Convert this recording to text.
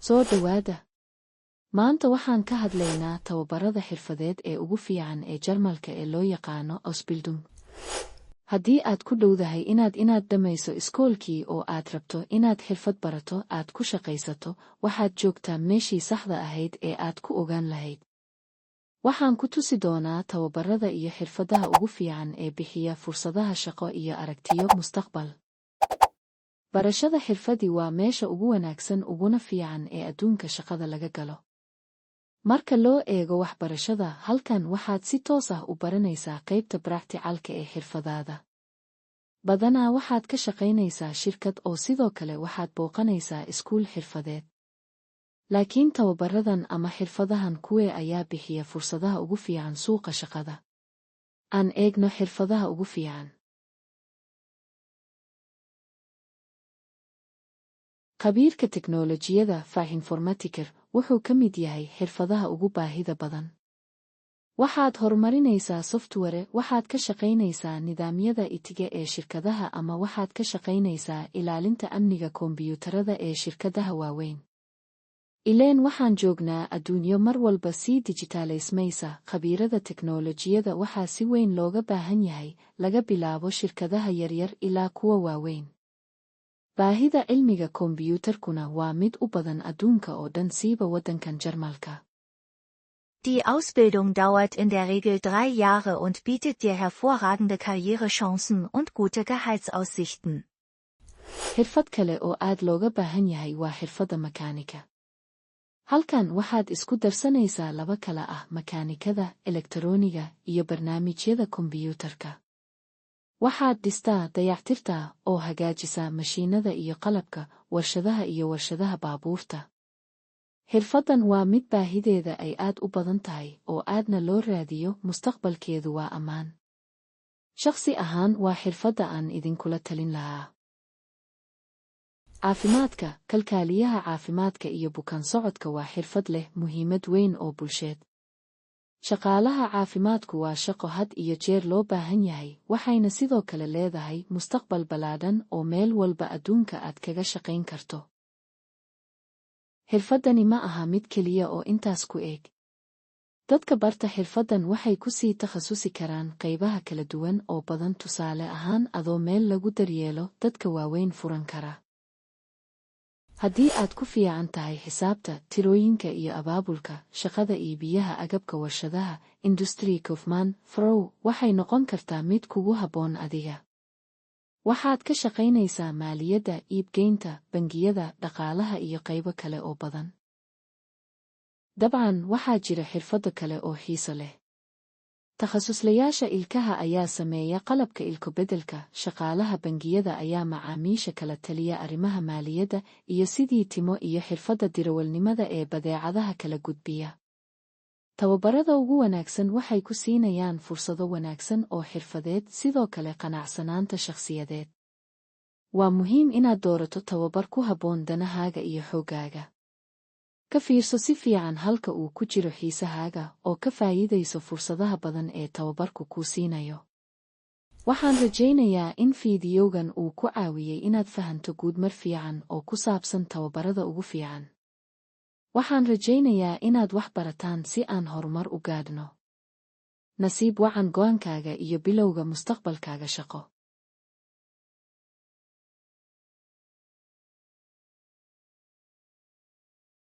Soo dhawaada. Maanta waxaan ka hadlaynaa tababarada xirfadeed ee ugu fiican ee Jarmalka ee loo yaqaano Ausbildung. Haddii aad ku dhowdahay inaad dhamayso iskoolkii oo aad rabto inaad xirfad barato aad ku shaqaysato, waxaad joogtaa meeshii saxda ahayd ee aad ku ogaan lahayd. Waxaan ku tusi doonaa tababarada iyo xirfadaha ugu fiican ee bixiya fursadaha shaqo iyo aragtiyo mustaqbal. Barashada xirfadi waa meesha ugu wanaagsan uguna fiican ee adduunka shaqada laga galo. Marka loo eego waxbarashada, halkan waxaad si toos ah u baranaysaa qaybta practicalka ee xirfadaada. Badanaa waxaad ka shaqaynaysaa shirkad oo sidoo kale waxaad booqanaysaa iskuul xirfadeed. Laakiin tababaradan ama xirfadahan kuwee ayaa bixiya fursadaha ugu fiican suuqa shaqada. Aan eegno xirfadaha ugu fiican. Khabiirka teknoolojiyada Fachinformatiker wuxuu ka mid yahay xirfadaha ugu baahida badan. Waxaad horumarinaysaa software, waxaad ka shaqaynaysaa nidaamyada itiga ee shirkadaha ama waxaad ka shaqaynaysaa ilaalinta amniga kombiyuutarada ee shirkadaha waaweyn. Ileen waxaan joognaa adduunyo mar walba sii dijitaalaysmaysa, khabiirada teknoolojiyada waxaa si weyn looga baahan yahay, laga bilaabo shirkadaha yaryar ilaa kuwa waaweyn. Baahida cilmiga kombiyuutarkuna waa mid u badan adduunka oo dhan siiba waddankan Jarmalka. Die Ausbildung dauert in der Regel 3 Jahre und bietet dir hervorragende Karrierechancen und gute Gehaltsaussichten. Xirfad kale oo aad looga baahan yahay waa xirfadda makaanika. Halkan waxaad isku darsanaysaa laba kala ah makaanikada, elektarooniga, iyo barnaamijyada kombiyuutarka. Waxaad dhistaa, dayactirtaa, oo hagaajisaa mashiinada iyo qalabka, warshadaha baabuurta. Xirfaddan waa mid baahideeda ay aad u badan tahay oo aadna loo raadiyo, mustaqbalkeedu waa ammaan. Shakhsi ahaan waa xirfadda aan idinkula talin lahaa. Caafimaadka, kalkaaliyaha caafimaadka iyo bukaan socodka waa xirfad leh muhiimad weyn oo bulsheed. Shaqaalaha caafimaadku waa shaqo had iyo jeer loo baahan yahay, waxayna sidoo kale leedahay mustaqbal ballaadhan oo meel walba adduunka aad kaga shaqayn karto. Xirfaddani ma aha mid keliya oo intaas ku eeg. Dadka barta xirfaddan waxay ku sii takhasusi karaan qaybaha kala duwan oo badan, tusaale ahaan adoo meel lagu daryeelo dadka waaweyn furan kara. Haddii aad ku fiican tahay xisaabta, tirooyinka iyo abaabulka, shaqada iibiyaha agabka warshadaha, Industrie Kaufmann Frau waxay noqon kartaa mid kugu habboon adiga. Waxaad ka shaqaynaysaa maaliyadda, iibgeynta, bangiyada, dhaqaalaha iyo qaybo kale oo badan. Dabcan waxaa jira xirfado kale oo xiiso leh. Takhasuslayaasha ilkaha ayaa sameeya qalabka ilko beddelka, shaqaalaha bangiyada ayaa macaamiisha kala taliya arrimaha maaliyadda iyo sidii timo, iyo xirfadda dirawalnimada ee badeecadaha kala gudbiya. Tababarada ugu wanaagsan waxay ku siinayaan fursado wanaagsan oo xirfadeed, sidoo kale qanacsanaanta shakhsiyadeed. Waa muhiim inaad doorato tababar ku habboon danahaaga iyo xooggaaga. Ka fiirso si fiican halka uu ku jiro xiisahaaga oo ka faa'iidayso fursadaha badan ee tababarku kuu siinayo. Waxaan rajaynayaa in fiidiyowgan uu ku caawiyey inaad fahanto guudmar fiican oo ku saabsan tababarada ugu fiican. Waxaan rajaynayaa inaad wax barataan si aan horumar u gaadhno. Nasiib wacan go'aankaaga iyo bilowga mustaqbalkaaga shaqo.